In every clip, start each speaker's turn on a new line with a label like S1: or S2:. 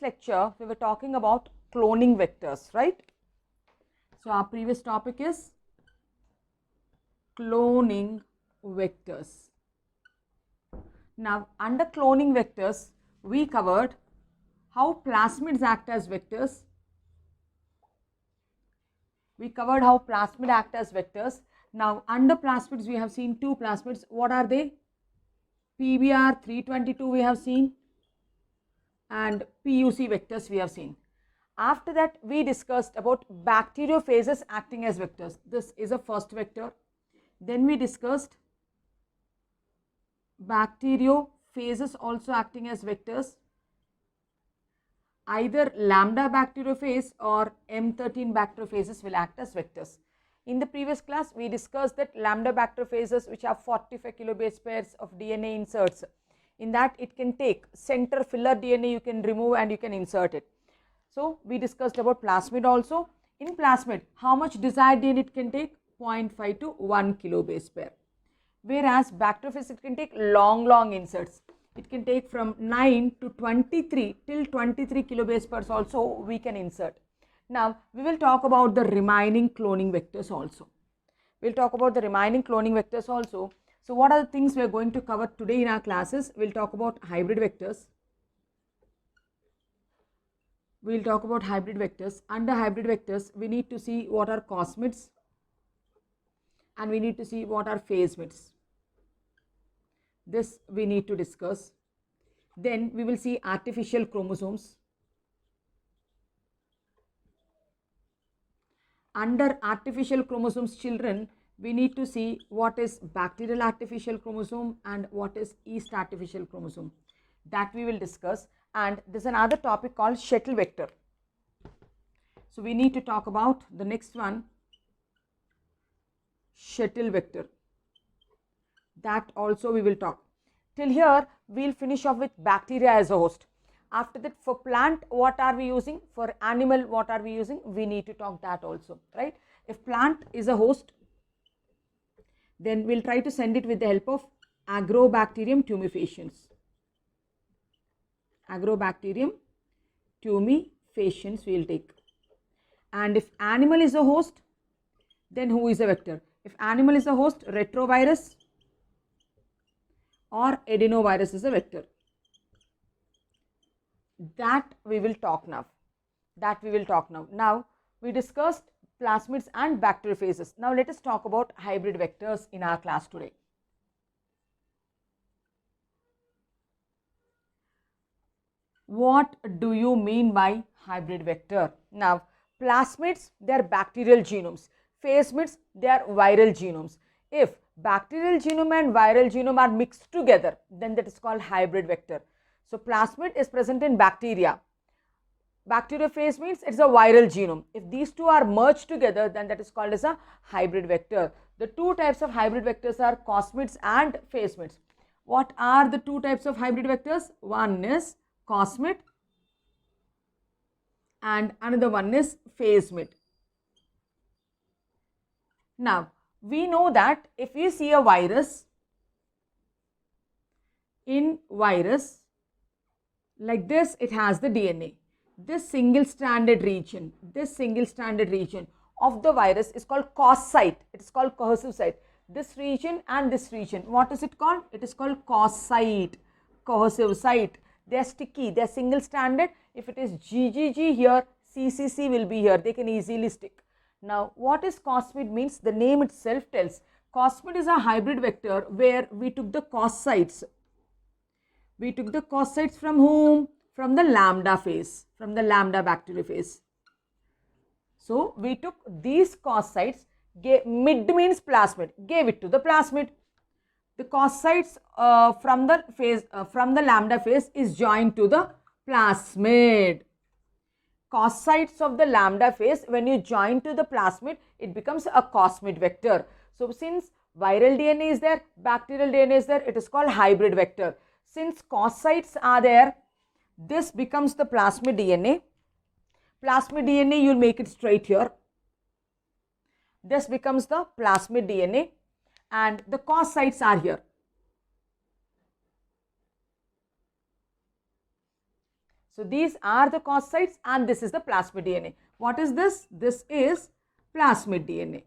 S1: lecture, we were talking about cloning vectors, right? So our previous topic is cloning vectors. Now, under cloning vectors, we covered how plasmids act as vectors. Now, under plasmids, we have seen two plasmids. What are they? PBr 322 we have seen, and PUC vectors we have seen. After that, we discussed about bacteriophages acting as vectors. This is a first vector. Then we discussed bacteriophages also acting as vectors. Either lambda bacteriophage or M13 bacteriophages will act as vectors. In the previous class, we discussed that lambda bacteriophages, which have 45 kilobase pairs of DNA inserts, in that it can take center filler DNA, you can remove and you can insert it. So, we discussed about plasmid also. In plasmid, how much desired DNA it can take? 0.5 to 1 kilobase pair. Whereas bacteriophage, it can take long inserts. It can take from 9 to 23 till 23 kilobase pairs also we can insert. Now, we will talk about the remaining cloning vectors also. So, what are the things we are going to cover today in our classes? We will talk about hybrid vectors. Under hybrid vectors, we need to see what are cosmids and we need to see what are phasmids. This we need to discuss. Then we will see artificial chromosomes. Under artificial chromosomes, children, we need to see what is bacterial artificial chromosome and what is yeast artificial chromosome. That we will discuss. And there is another topic called shuttle vector. So, we need to talk about the next one, shuttle vector. That also we will talk. Till here, we will finish off with bacteria as a host. After that, for plant, what are we using? For animal, what are we using? We need to talk that also, right? If plant is a host, then we will try to send it with the help of Agrobacterium tumefaciens. Agrobacterium tumefaciens we will take. And if animal is a host, then who is a vector? If animal is a host, retrovirus or adenovirus is a vector. That we will talk now. Now, we discussed plasmids and bacteriophages. Now, let us talk about hybrid vectors in our class today. What do you mean by hybrid vector? Now, plasmids, they are bacterial genomes. Phasmids, they are viral genomes. If bacterial genome and viral genome are mixed together, then that is called hybrid vector. So, plasmid is present in bacteria. Bacteriophage means it is a viral genome. If these two are merged together, then that is called as a hybrid vector. The two types of hybrid vectors are cosmids and phasmids. What are the two types of hybrid vectors? One is cosmid and another one is phasmid. Now, we know that if we see a virus, in virus, like this, it has the DNA. This single stranded region of the virus is called cos site. It is called cohesive site. This region and this region, what is it called? It is called cos site, cohesive site. They are sticky, they are single stranded. If it is GGG here, CCC will be here. They can easily stick. Now, what is cosmid means? The name itself tells. Cosmid is a hybrid vector where we took the cos sites. We took the cos sites from whom? From the lambda phase, from the lambda bacteriophage. So, we took these cos sites, mid means plasmid, gave it to the plasmid. The cos sites from the lambda phase is joined to the plasmid. Cos sites of the lambda phase, when you join to the plasmid, it becomes a cosmid vector. So, since viral DNA is there, bacterial DNA is there, it is called hybrid vector. Since cos sites are there, this becomes the plasmid DNA. Plasmid DNA, you will make it straight here. This becomes the plasmid DNA and the cos sites are here. So these are the cos sites and this is the plasmid DNA. What is this? This is plasmid DNA.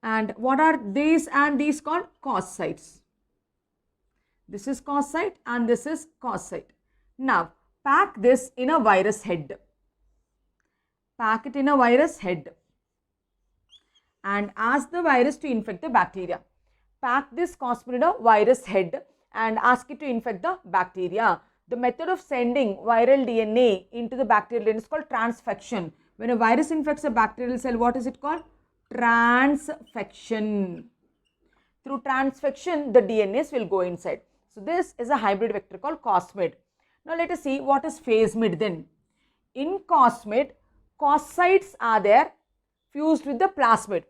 S1: And what are these and these called? Cos sites. This is cos site and this is cos site. Now pack this in a virus head. Pack it in a virus head and ask the virus to infect the bacteria. Pack this cosmid in a virus head and ask it to infect the bacteria. The method of sending viral DNA into the bacterial DNA is called transfection. When a virus infects a bacterial cell, what is it called? Transfection. Through transfection, the DNAs will go inside. So this is a hybrid vector called cosmid. Now let us see what is phasmid then. In cosmid, cos sites are there fused with the plasmid.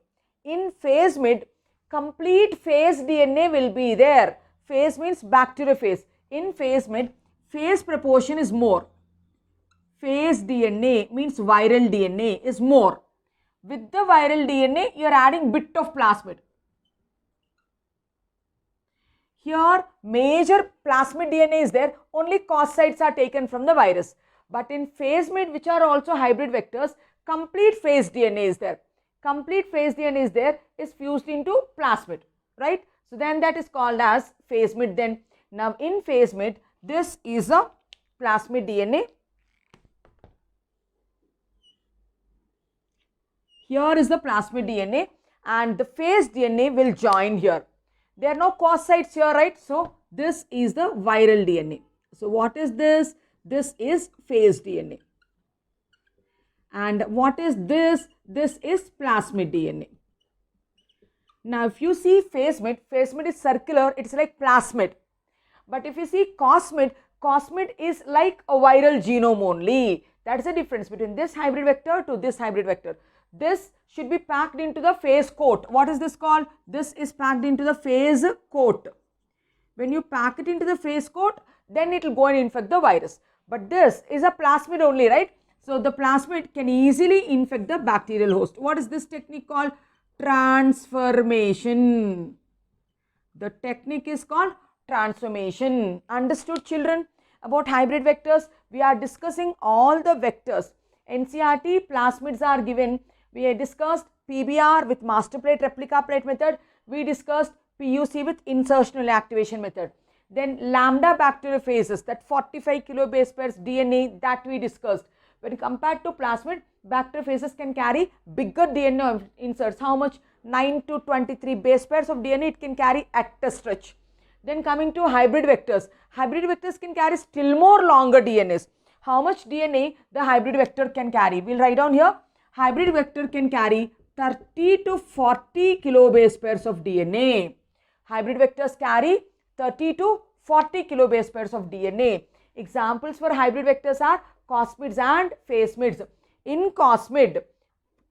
S1: In phasmid, complete phase DNA will be there. Phase means bacteriophase. In phasmid, phase proportion is more. Phase DNA means viral DNA is more. With the viral DNA, you are adding bit of plasmid. Here, major plasmid DNA is there. Only cos sites are taken from the virus. But in phasmid, which are also hybrid vectors, complete phase DNA is there. Complete phase DNA is there, is fused into plasmid, right? So then that is called as phasmid then. Now in phasmid, this is a plasmid DNA. Here is the plasmid DNA and the phase DNA will join here. There are no cos sites here, right? So this is the viral DNA. So what is this? This is phase DNA. And what is this? This is plasmid DNA. Now if you see phasmid, phasmid is circular, it's like plasmid. But if you see cosmid, cosmid is like a viral genome only. That is the difference between this hybrid vector to this hybrid vector. This should be packed into the phase coat. What is this called? This is packed into the phase coat. When you pack it into the phase coat, then it will go and infect the virus. But this is a plasmid only, right? So the plasmid can easily infect the bacterial host. What is this technique called? Transformation. The technique is called transformation. Understood, children? About hybrid vectors, we are discussing all the vectors. NCERT plasmids are given. We have discussed PBR with master plate replica plate method. We discussed PUC with insertional activation method. Then lambda bacteriophages, that 45 kilobase pairs DNA that we discussed. When compared to plasmid, bacteriophages can carry bigger DNA inserts. How much? 9 to 23 base pairs of DNA it can carry at a stretch. Then coming to hybrid vectors can carry still more longer DNAs. How much DNA the hybrid vector can carry? We'll write down here. Hybrid vector can carry 30 to 40 kilobase pairs of DNA. Hybrid vectors carry 30 to 40 kilobase pairs of DNA. Examples for hybrid vectors are cosmids and phasmids. In cosmid,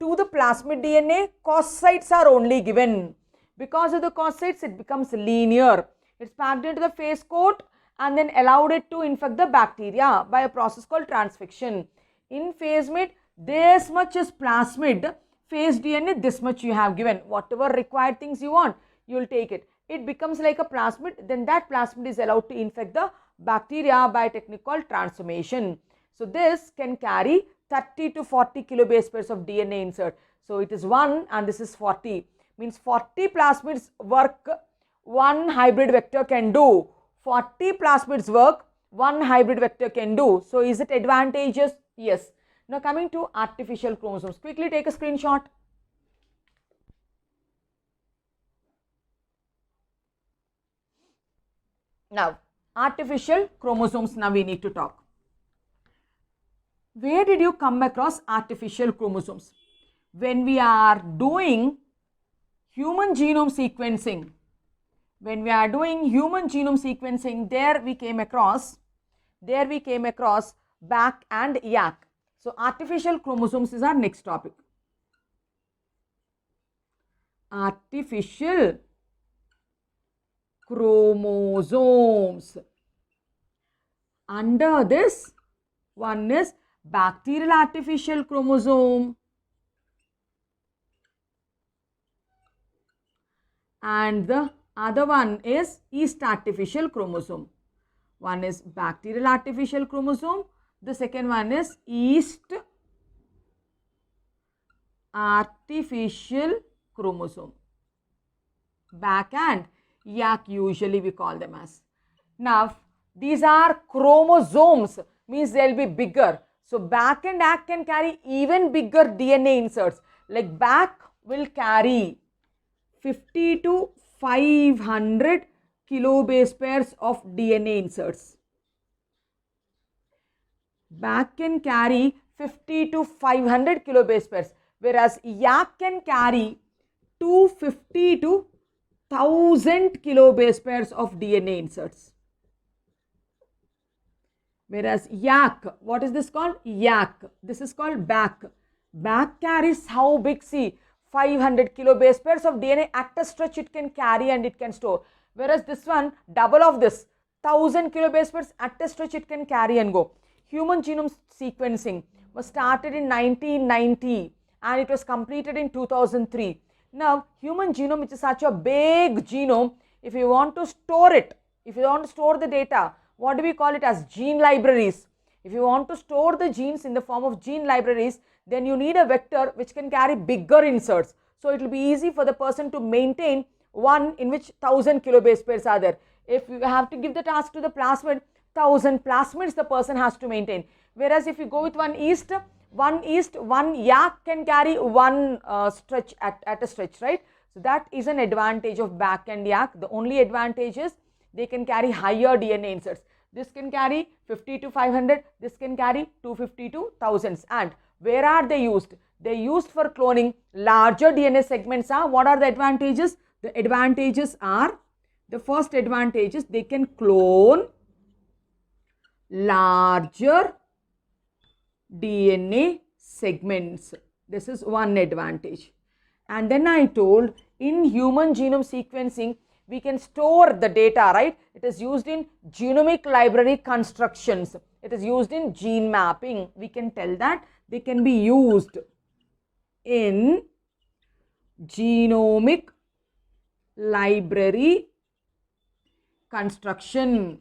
S1: to the plasmid DNA, cos sites are only given. Because of the cos sites, it becomes linear. It's packed into the phase coat and then allowed it to infect the bacteria by a process called transfection. In phasmid, this much is plasmid, phase DNA, this much you have given. Whatever required things you want, you will take it. It becomes like a plasmid, then that plasmid is allowed to infect the bacteria by a technique called transformation. So this can carry 30 to 40 kilobase pairs of DNA insert. So it is 1 and this is 40. Means 40 plasmids work, one hybrid vector can do. 40 plasmids work, one hybrid vector can do. So is it advantageous? Yes. Now coming to artificial chromosomes. Quickly take a screenshot. Now artificial chromosomes, now we need to talk. Where did you come across artificial chromosomes? When we are doing human genome sequencing, there we came across BAC and YAC. So artificial chromosomes is our next topic. Artificial chromosomes. Under this, one is bacterial artificial chromosome and the other one is yeast artificial chromosome. One is bacterial artificial chromosome. The second one is yeast artificial chromosome. Back and yak usually we call them as. Now, these are chromosomes, means they will be bigger. So, back and yak can carry even bigger DNA inserts. Like back will carry 50 to 500 kilobase pairs of DNA inserts. Back can carry 50 to 500 kilobase pairs, whereas yak can carry 250 to 1000 kilobase pairs of DNA inserts. Whereas yak, what is this called? Yak. This is called back. Back carries how big? See, 500 kilobase pairs of DNA at a stretch it can carry and it can store. Whereas this one, double of this, 1000 kilobase pairs at a stretch it can carry and go. Human genome sequencing was started in 1990 and it was completed in 2003. Now, human genome, which is such a big genome, if you want to store it, if you want to store the data, what do we call it as? Gene libraries. If you want to store the genes in the form of gene libraries, then you need a vector which can carry bigger inserts. So, it will be easy for the person to maintain one in which 1000 kilobase pairs are there. If you have to give the task to the plasmid, 1000 plasmids the person has to maintain. Whereas, if you go with one yeast, one yak can carry one stretch at a stretch, right? So, that is an advantage of back and yak. The only advantage is they can carry higher DNA inserts. This can carry 50 to 500, this can carry 250 to thousands. And where are they used? They are used for cloning larger DNA segments. What are the advantages? The advantages are, the first advantage is they can clone larger DNA segments. This is one advantage. And then I told, in human genome sequencing, we can store the data, right? It is used in genomic library constructions. It is used in gene mapping. We can tell that they can be used in genomic library construction.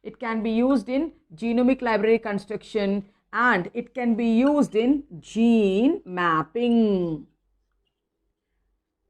S1: It can be used in genomic library construction and it can be used in gene mapping.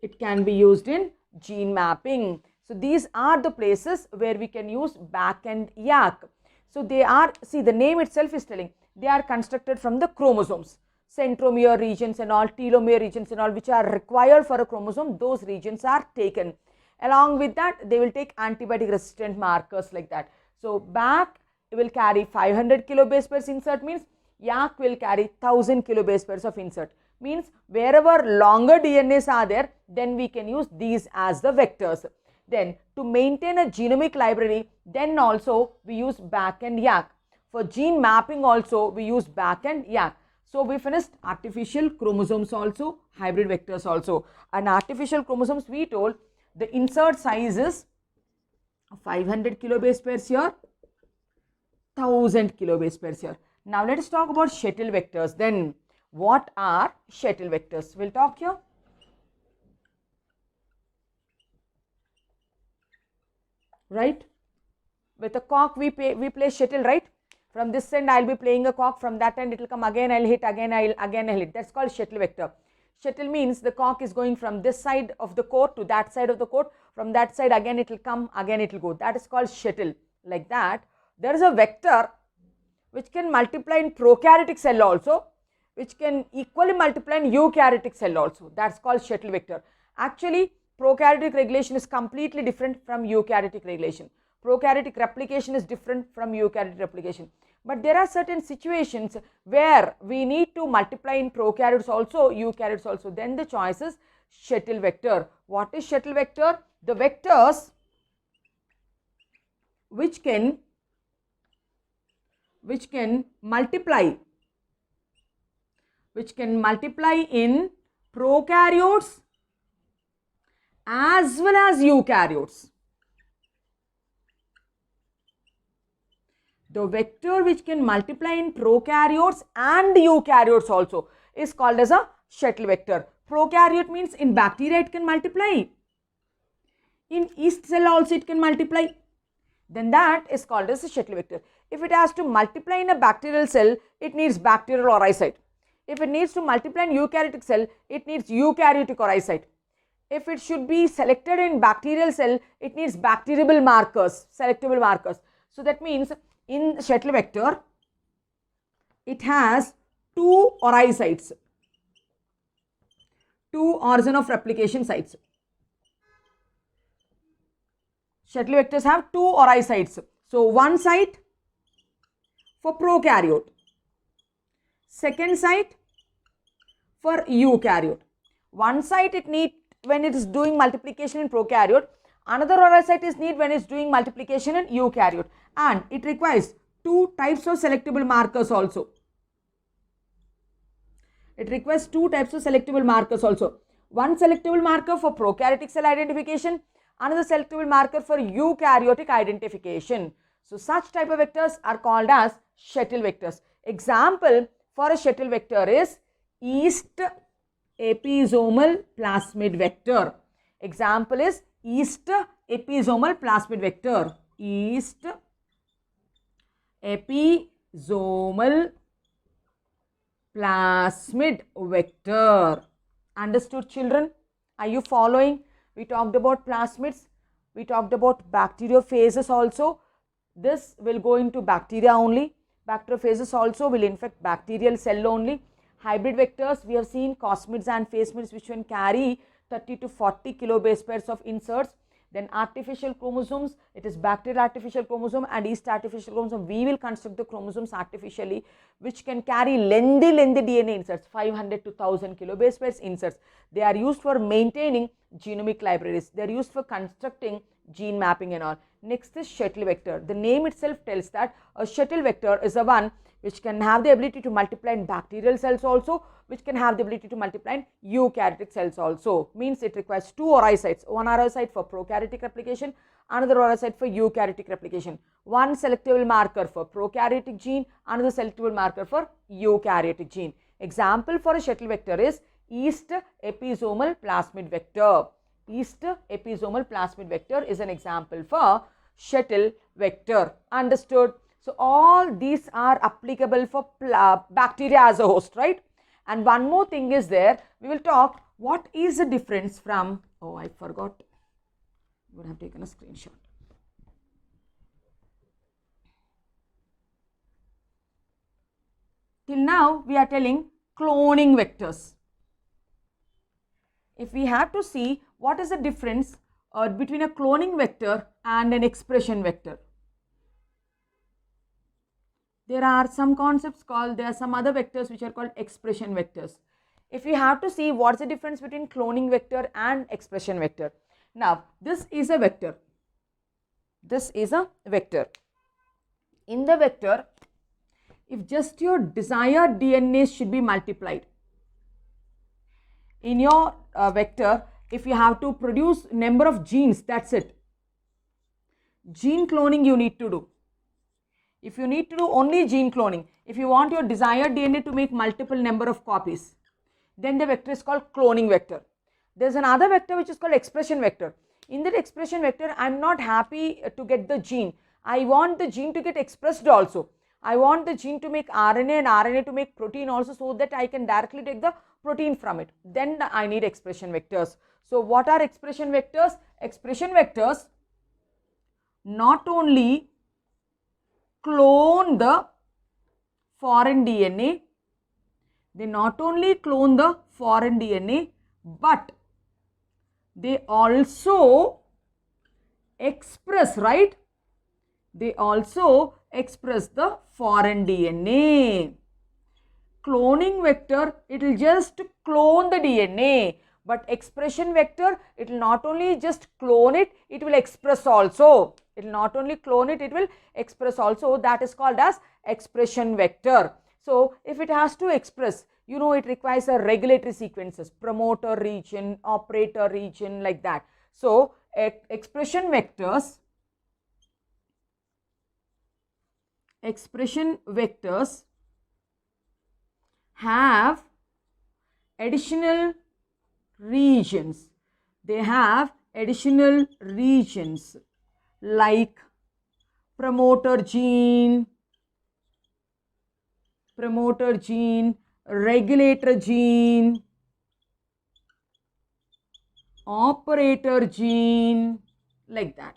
S1: It can be used in gene mapping. So, these are the places where we can use back and yak. So, they are, see, the name itself is telling, they are constructed from the chromosomes. Centromere regions and all, telomere regions and all, which are required for a chromosome, those regions are taken. Along with that, they will take antibiotic resistant markers like that. So, back will carry 500 kilobase pairs insert, means yak will carry 1000 kilobase pairs of insert. Means wherever longer DNAs are there, then we can use these as the vectors. Then to maintain a genomic library, then also we use back and yak. For gene mapping also we use back and yak. So, we finished artificial chromosomes also, hybrid vectors also. And artificial chromosomes, we told the insert size is 500 kilobase pairs here, 1000 kilobase pairs here. Now, let us talk about shuttle vectors. Then, what are shuttle vectors? We will talk here. Right? With a cock, we play shuttle, right? From this end, I will be playing a cock. From that end, it will come again, I will hit, again I will hit. That is called shuttle vector. Shuttle means the cock is going from this side of the court to that side of the court. From that side, again it will come, again it will go. That is called shuttle. Like that, there is a vector which can multiply in prokaryotic cell also, which can equally multiply in eukaryotic cell also. That is called shuttle vector. Actually, prokaryotic regulation is completely different from eukaryotic regulation. Prokaryotic replication is different from eukaryotic replication. But there are certain situations where we need to multiply in prokaryotes also, eukaryotes also. Then the choice is shuttle vector. What is shuttle vector? The vectors which can multiply in prokaryotes as well as eukaryotes. The vector which can multiply in prokaryotes and eukaryotes also is called as a shuttle vector. Prokaryote means in bacteria it can multiply. In yeast cell also it can multiply. then that is called as a shuttle vector. If it has to multiply in a bacterial cell, it needs bacterial or oocyte. If it needs to multiply in eukaryotic cell, it needs eukaryotic or oocyte. If it should be selected in bacterial cell, it needs bacterial markers, selectable markers. So that means in shuttle vector, it has two oocytes, two origin of replication sites. Shuttle vectors have two oocytes. So one site for prokaryote, second site for eukaryote. One site it needs when it is doing multiplication in prokaryote, another oocyte is needed when it is doing multiplication in eukaryote, and it requires two types of selectable markers also. It requires two types of selectable markers also. One selectable marker for prokaryotic cell identification, another selectable marker for eukaryotic identification. So such type of vectors are called as shuttle vectors. Example for a shuttle vector is yeast episomal plasmid vector. Example is yeast episomal plasmid vector. Yeast episomal plasmid vector. Understood, children? Are you following? We talked about plasmids. We talked about bacteriophages also. This will go into bacteria only. Bacteriophages also will infect bacterial cell only. Hybrid vectors, we have seen cosmids and phasmids which can carry 30 to 40 kilobase pairs of inserts. Then artificial chromosomes, it is bacterial artificial chromosome and yeast artificial chromosome. We will construct the chromosomes artificially, which can carry lengthy DNA inserts, 500 to 1000 kilobase pairs inserts. They are used for maintaining genomic libraries. They are used for constructing gene mapping and all. Next is shuttle vector. The name itself tells that a shuttle vector is a one which can have the ability to multiply in bacterial cells also, which can have the ability to multiply in eukaryotic cells also. Means it requires two oocytes, one oocyte for prokaryotic replication, another oocyte for eukaryotic replication. One selectable marker for prokaryotic gene, another selectable marker for eukaryotic gene. Example for a shuttle vector is yeast episomal plasmid vector. Yeast episomal plasmid vector is an example for shuttle vector. Understood? So all these are applicable for bacteria as a host, right? And one more thing is there. We will talk what is the difference from, oh, I forgot. I would have taken a screenshot. Till now we are telling cloning vectors. If we have to see what is the difference between a cloning vector and an expression vector. There are some concepts called, there are some other vectors which are called expression vectors. If you have to see what's the difference between cloning vector and expression vector. Now, this is a vector. This is a vector. In the vector, if just your desired DNA should be multiplied. In your vector, if you have to produce number of genes, that's it. Gene cloning you need to do. If you need to do only gene cloning, if you want your desired DNA to make multiple number of copies, then the vector is called cloning vector. There is another vector which is called expression vector. In that expression vector, I am not happy to get the gene. I want the gene to get expressed also. I want the gene to make RNA and RNA to make protein also, so that I can directly take the protein from it. Then I need expression vectors. So what are expression vectors? Expression vectors not only clone the foreign DNA, they not only clone the foreign DNA, but they also express, right? They also express the foreign DNA. Cloning vector, it will just clone the DNA, but expression vector, it will not only just clone it, it will express also. It will not only clone it, it will express also. That is called as expression vector. So if it has to express, you know, it requires a regulatory sequences, promoter region, operator region, like that. So expression vectors have additional regions. They have additional regions like promoter gene, regulator gene, operator gene, like that.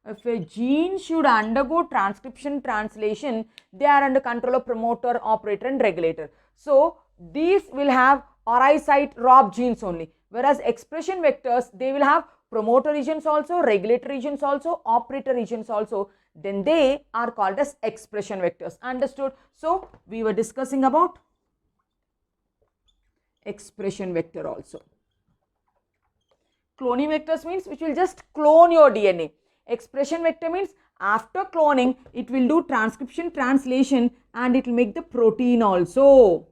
S1: If a gene should undergo transcription translation, they are under control of promoter, operator and regulator. So these will have RI site ROB genes only, whereas expression vectors, they will have promoter regions also, regulator regions also, operator regions also. Then they are called as expression vectors. Understood? So we were discussing about expression vector also. Cloning vectors means which will just clone your DNA. Expression vector means after cloning, it will do transcription translation and it will make the protein also.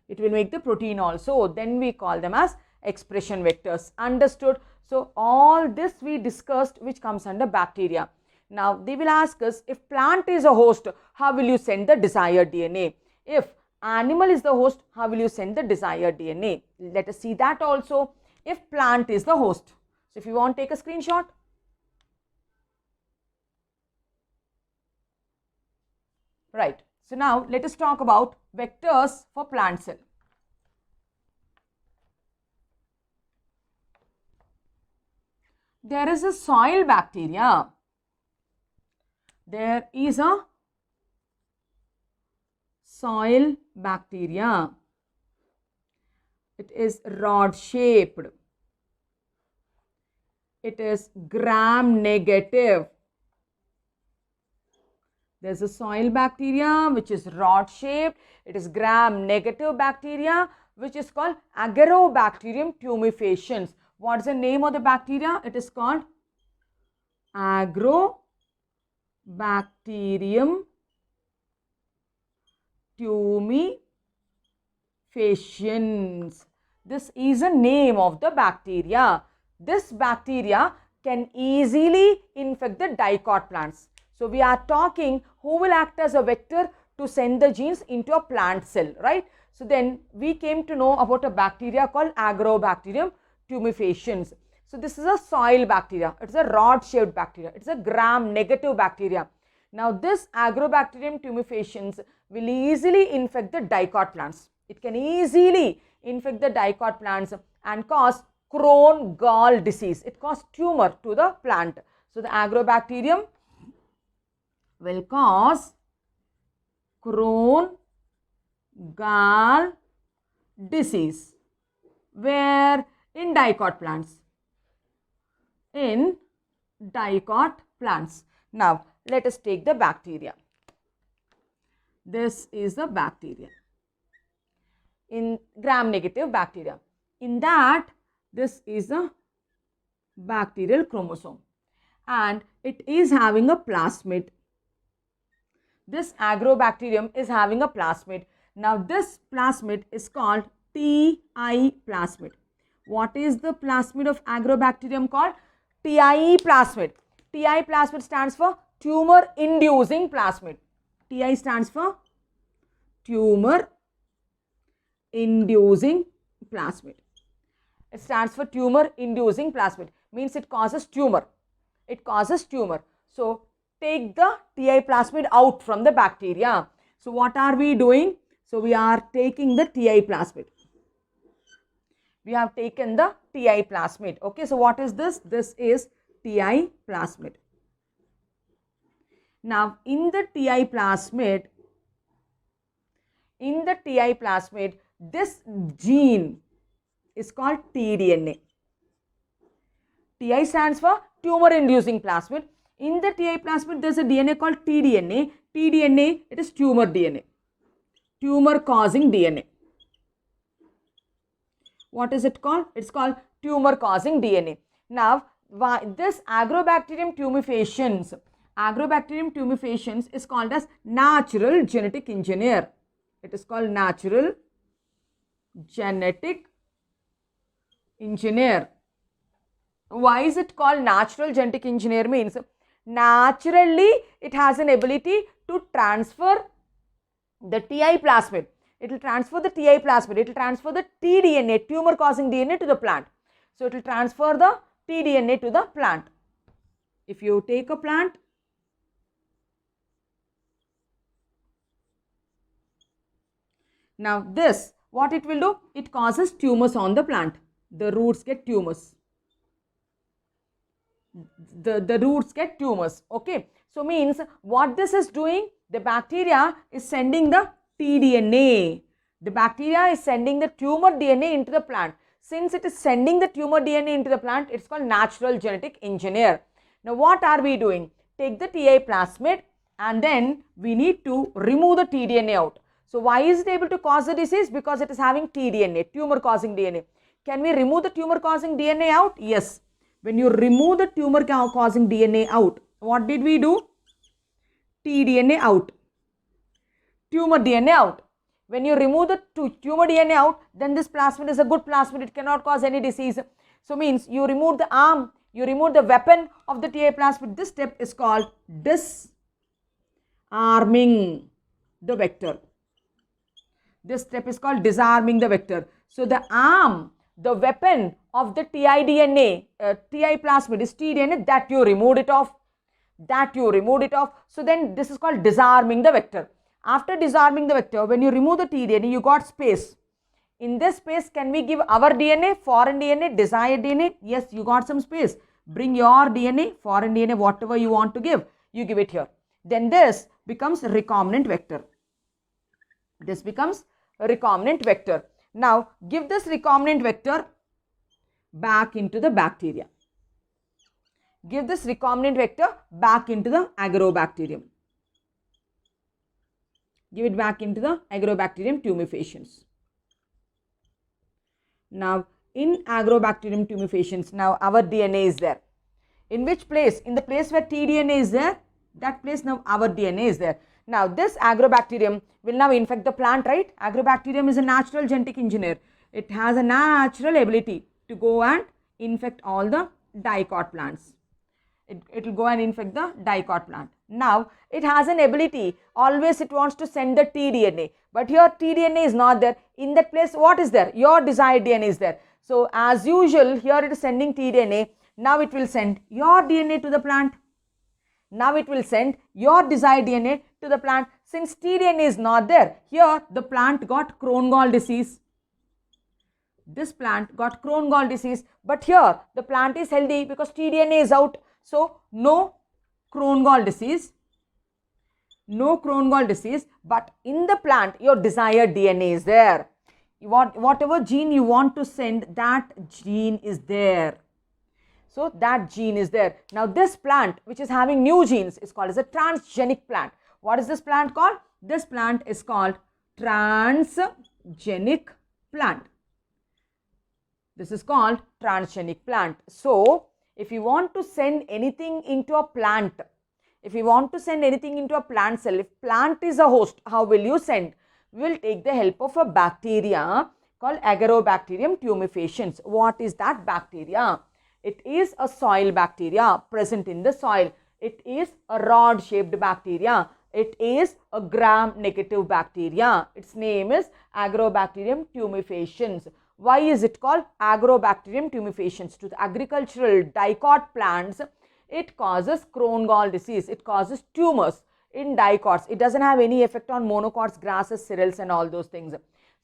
S1: It will make the protein also. Then we call them as expression vectors. Understood? So all this we discussed, which comes under bacteria. Now they will ask us, if plant is a host, how will you send the desired DNA? If animal is the host, how will you send the desired DNA? Let us see that also. If plant is the host. So if you want, take a screenshot. Right. So now let us talk about vectors for plant cell. There is a soil bacteria. There is a soil bacteria. It is rod shaped. It is gram negative. There is a soil bacteria which is rod shaped. It is gram negative bacteria which is called Agrobacterium tumefaciens. What is the name of the bacteria? It is called Agrobacterium tumefaciens. This is a name of the bacteria. This bacteria can easily infect the dicot plants. So we are talking who will act as a vector to send the genes into a plant cell, right? So then we came to know about a bacteria called Agrobacterium tumefaciens. So this is a soil bacteria. It is a rod-shaped bacteria. It is a gram-negative bacteria. Now this Agrobacterium tumefaciens will easily infect the dicot plants. It can easily infect the dicot plants and cause Crohn gall disease. It causes tumor to the plant. So the Agrobacterium will cause Crohn gall disease. Where? In dicot plants. In dicot plants. Now let us take the bacteria. This is the bacteria. In gram negative bacteria. In that, this is a bacterial chromosome and it is having a plasmid. This Agrobacterium is having a plasmid. Now this plasmid is called TI plasmid. What is the plasmid of Agrobacterium called? TI plasmid. TI plasmid stands for tumor inducing plasmid. TI stands for tumor inducing plasmid. It stands for tumor inducing plasmid. Means it causes tumor. It causes tumor. So take the TI plasmid out from the bacteria. So what are we doing? So we are taking the TI plasmid. We have taken the TI plasmid. Okay, so what is this? This is TI plasmid. Now in the TI plasmid, this gene is called tDNA. TI stands for tumor inducing plasmid. In the TI plasmid, there is a DNA called tDNA. tDNA, it is tumor DNA. Tumor causing DNA. What is it called? It's called tumor causing DNA. Now, this Agrobacterium tumefaciens is called as natural genetic engineer. It is called natural genetic engineer. Why is it called natural genetic engineer? Means naturally it has an ability to transfer the TI plasmid. It will transfer the TI plasmid. It will transfer the tDNA, tumor causing DNA, to the plant. So it will transfer the tDNA to the plant. If you take a plant, Now this, what it will do? It causes tumors on the plant. The roots get tumors. The roots get tumors. Okay. So means what this is doing? The bacteria is sending the tDNA. The bacteria is sending the tumor DNA into the plant. Since it is sending the tumor DNA into the plant, it's called natural genetic engineer. Now what are we doing? Take the TI plasmid and then we need to remove the tDNA out. So why is it able to cause the disease? Because it is having tDNA, tumor causing DNA. Can we remove the tumor causing DNA out? Yes. When you remove the tumor causing DNA out, what did we do? tDNA out, tumor DNA out. When you remove the tumor DNA out, then this plasmid is a good plasmid. It cannot cause any disease. So means you remove the arm, you remove the weapon of the TI plasmid. This step is called disarming the vector. This step is called disarming the vector. So the arm, the weapon of the TI plasmid is tDNA, that you removed it off. So then this is called disarming the vector. After disarming the vector, when you remove the tDNA, you got space. In this space, can we give our DNA, foreign DNA, desired DNA? Yes, you got some space. Bring your DNA, foreign DNA, whatever you want to give, you give it here. Then this becomes recombinant vector. This becomes a recombinant vector. Now, give this recombinant vector back into the bacteria. Give this recombinant vector back into the agrobacterium. Give it back into the agrobacterium tumefaciens. Now, in agrobacterium tumefaciens, now our DNA is there. In which place? In the place where tDNA is there, that place now our DNA is there. Now, this agrobacterium will now infect the plant, right? Agrobacterium is a natural genetic engineer. It has a natural ability to go and infect all the dicot plants. It will go and infect the dicot plant. Now, it has an ability, always it wants to send the tDNA. But here tDNA is not there. In that place, what is there? Your desired DNA is there. So, as usual, here it is sending tDNA. Now, it will send your DNA to the plant. Now, it will send your desired DNA to the plant. Since tDNA is not there, here the plant got Crohn-Gall disease. This plant got Crohn-Gall disease. But here, the plant is healthy because tDNA is out. So, no Crohn-Gall disease, but in the plant, your desired DNA is there. Whatever gene you want to send, that gene is there. So, that gene is there. Now, this plant, which is having new genes, is called as a transgenic plant. What is this plant called? This plant is called transgenic plant. This is called transgenic plant. So, if you want to send anything into a plant, cell, if plant is a host, how will you send? We will take the help of a bacteria called Agrobacterium tumefaciens. What is that bacteria? It is a soil bacteria present in the soil. It is a rod-shaped bacteria. It is a gram-negative bacteria. Its name is Agrobacterium tumefaciens. Why is it called Agrobacterium tumefaciens? To the agricultural dicot plants, it causes Crohn-Gall disease. It causes tumors in dicots. It doesn't have any effect on monocots, grasses, cereals and all those things.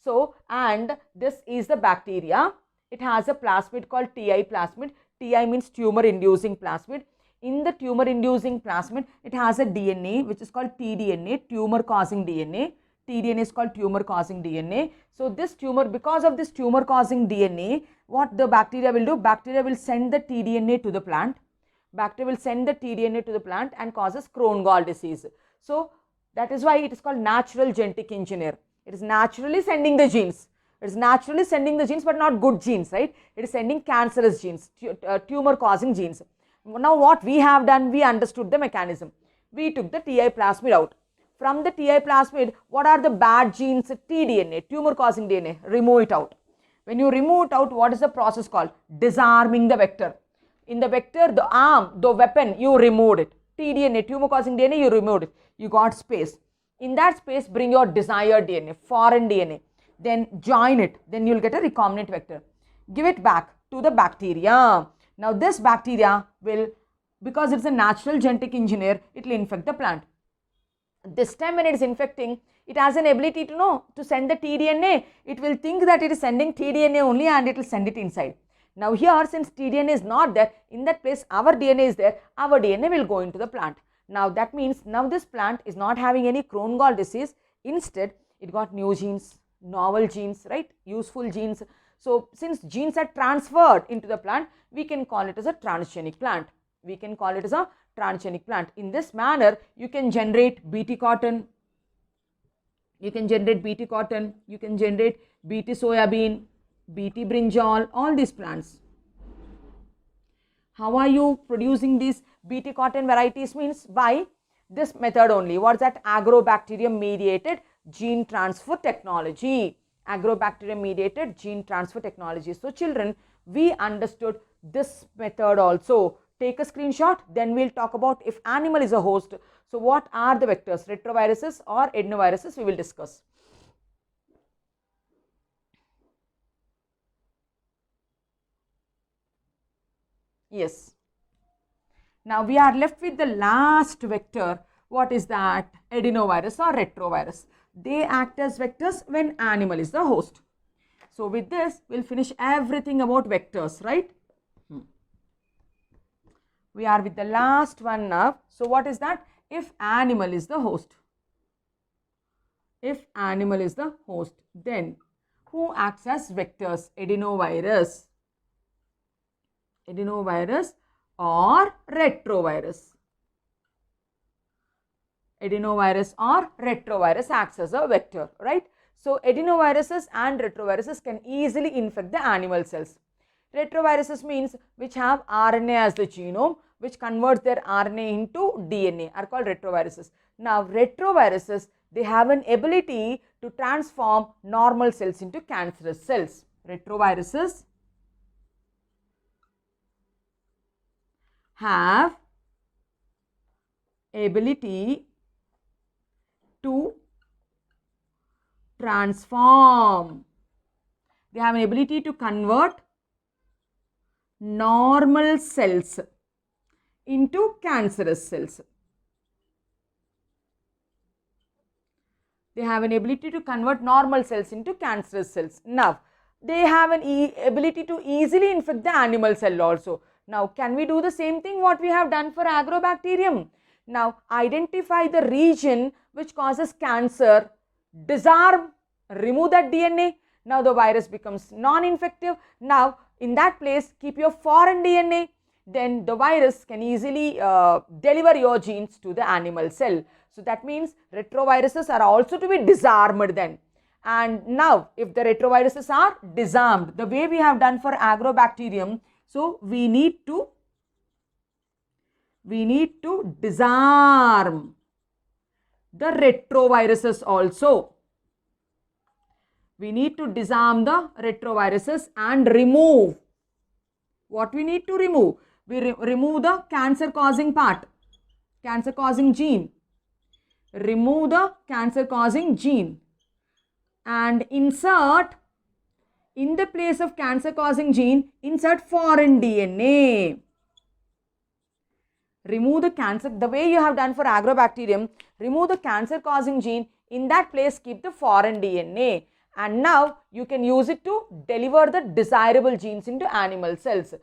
S1: So, and this is the bacteria. It has a plasmid called TI plasmid. TI means tumor inducing plasmid. In the tumor inducing plasmid, it has a DNA which is called tDNA, tumor causing DNA. tDNA is called tumor causing DNA. So, this tumor, because of this tumor causing DNA, what the bacteria will do? Bacteria will send the tDNA to the plant. Bacteria will send the tDNA to the plant and causes Crohn-Gall disease. So, that is why it is called natural genetic engineer. It is naturally sending the genes. It is naturally sending the genes, but not good genes, right? It is sending cancerous genes, tumor causing genes. Now, what we have done, we understood the mechanism. We took the TI plasmid out. From the TI plasmid, what are the bad genes? tDNA, tumor causing DNA, remove it out. When you remove it out, what is the process called? Disarming the vector. In the vector, the arm, the weapon, you removed it. tDNA, tumor causing DNA, you removed it. You got space. In that space, bring your desired DNA, foreign DNA. Then join it. Then you will get a recombinant vector. Give it back to the bacteria. Now, this bacteria will, because it's a natural genetic engineer, it will infect the plant. This time when it is infecting, It has an ability to know, to send the tDNA. It will think that it is sending tDNA only and it will send it inside. Now here, since tDNA is not there, in that place our DNA is there, our DNA will go into the plant. Now that means now this plant is not having any Crohn-Gall disease. Instead, it got new genes, novel genes, right? Useful genes. So since genes are transferred into the plant, we can call it as a transgenic plant. We can call it as a transgenic plant. In this manner, you can generate Bt cotton. You can generate Bt cotton. You can generate Bt soybean, Bt brinjal, all these plants. How are you producing these Bt cotton varieties? Means by this method only. What is that? Agrobacterium mediated gene transfer technology. Agrobacterium mediated gene transfer technology. So children, we understood this method also. Take a screenshot, then we'll talk about if animal is a host. So what are the vectors? Retroviruses or adenoviruses we will discuss. Yes. Now we are left with the last vector. What is that? Adenovirus or retrovirus. They act as vectors when animal is the host. So with this, we'll finish everything about vectors, right? We are with the last one now. So what is that? If animal is the host. If animal is the host, then who acts as vectors? Adenovirus. Adenovirus or retrovirus. Adenovirus or retrovirus acts as a vector, right? So adenoviruses and retroviruses can easily infect the animal cells. Retroviruses means which have RNA as the genome, which converts their RNA into DNA, are called retroviruses. Now retroviruses, they have an ability to transform normal cells into cancerous cells. Retroviruses have ability to transform. They have an ability to convert normal cells into cancerous cells. They have an ability to convert normal cells into cancerous cells. Now, they have an ability to easily infect the animal cell also. Now, can we do the same thing what we have done for agrobacterium? Now, identify the region which causes cancer, disarm, remove that DNA. Now, the virus becomes non-infective. Now, in that place, keep your foreign DNA. Then the virus can easily deliver your genes to the animal cell. So, that means retroviruses are also to be disarmed then. And now, if the retroviruses are disarmed, the way we have done for agrobacterium, so we need to disarm the retroviruses also. We need to disarm the retroviruses and remove. What we need to remove? We remove the cancer causing part, cancer causing gene. Remove the cancer causing gene and insert, in the place of cancer causing gene, insert foreign DNA. Remove the cancer, the way you have done for agrobacterium, remove the cancer causing gene, in that place keep the foreign DNA, and now you can use it to deliver the desirable genes into animal cells.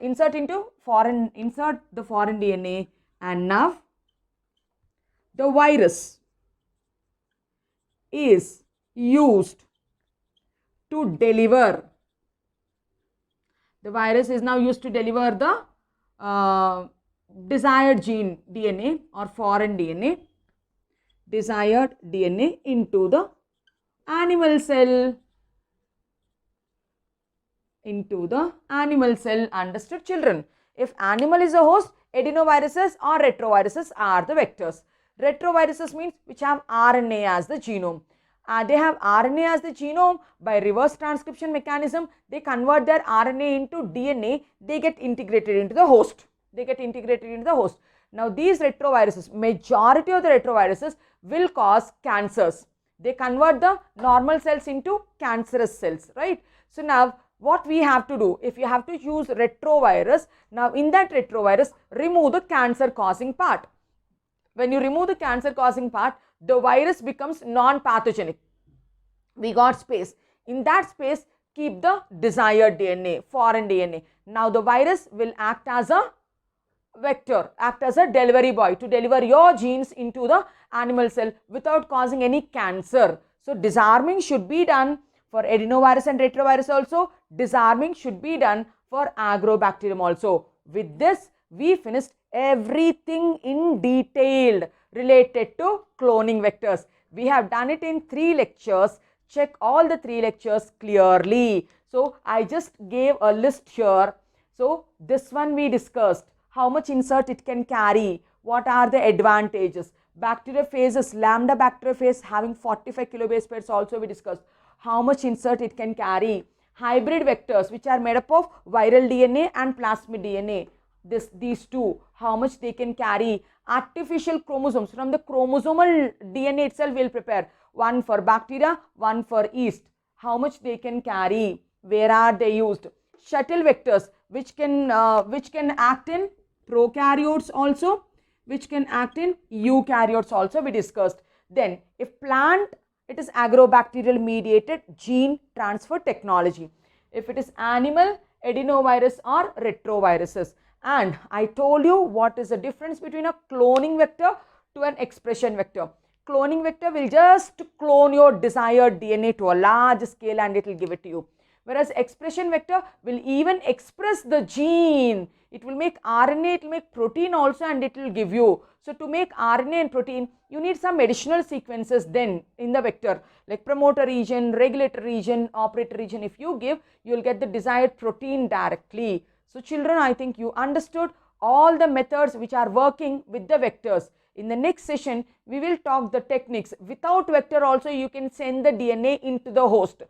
S1: Insert the foreign DNA, and now the virus is used to deliver. The virus is now used to deliver the desired gene DNA or foreign DNA, desired DNA into the animal cell. Into the animal cell. Understood, children? If animal is a host, adenoviruses or retroviruses are the vectors. Retroviruses means which have RNA as the genome. They have RNA as the genome. By reverse transcription mechanism, they convert their RNA into DNA. They get integrated into the host. Now, these retroviruses, majority of the retroviruses will cause cancers. They convert the normal cells into cancerous cells, right? So, now what we have to do, if you have to use retrovirus, now in that retrovirus, remove the cancer causing part. When you remove the cancer causing part, the virus becomes non-pathogenic. We got space. In that space, keep the desired DNA, foreign DNA. Now the virus will act as a vector, act as a delivery boy to deliver your genes into the animal cell without causing any cancer. So disarming should be done for adenovirus and retrovirus also. Disarming should be done for agrobacterium also. With this, we finished everything in detail related to cloning vectors. We have done it in 3 lectures. Check all the 3 lectures clearly. So I just gave a list here. So this one we discussed, how much insert it can carry, what are the advantages. Bacteriophages, lambda bacteriophage having 45 kilobase pairs also we discussed, how much insert it can carry. Hybrid vectors which are made up of viral DNA and plasmid DNA, these two, how much they can carry. Artificial chromosomes, from the chromosomal DNA itself we will prepare, one for bacteria, one for yeast, how much they can carry, where are they used. Shuttle vectors which can act in prokaryotes also, which can act in eukaryotes also we discussed. Then if plant, it is agrobacterial mediated gene transfer technology. If it is animal, adenovirus or retroviruses. And I told you what is the difference between a cloning vector to an expression vector. Cloning vector will just clone your desired DNA to a large scale and it will give it to you. Whereas expression vector will even express the gene. It will make RNA, it will make protein also and it will give you. So to make RNA and protein, you need some additional sequences then in the vector, like promoter region, regulator region, operator region. If you give, you will get the desired protein directly. So children, I think you understood all the methods which are working with the vectors. In the next session, we will talk the techniques. Without vector also, you can send the DNA into the host.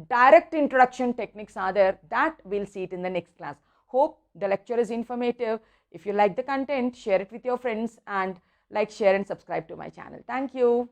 S1: Direct introduction techniques are there, that we'll see it in the next class. Hope the lecture is informative. If you like the content, share it with your friends and like, share and subscribe to my channel. Thank you.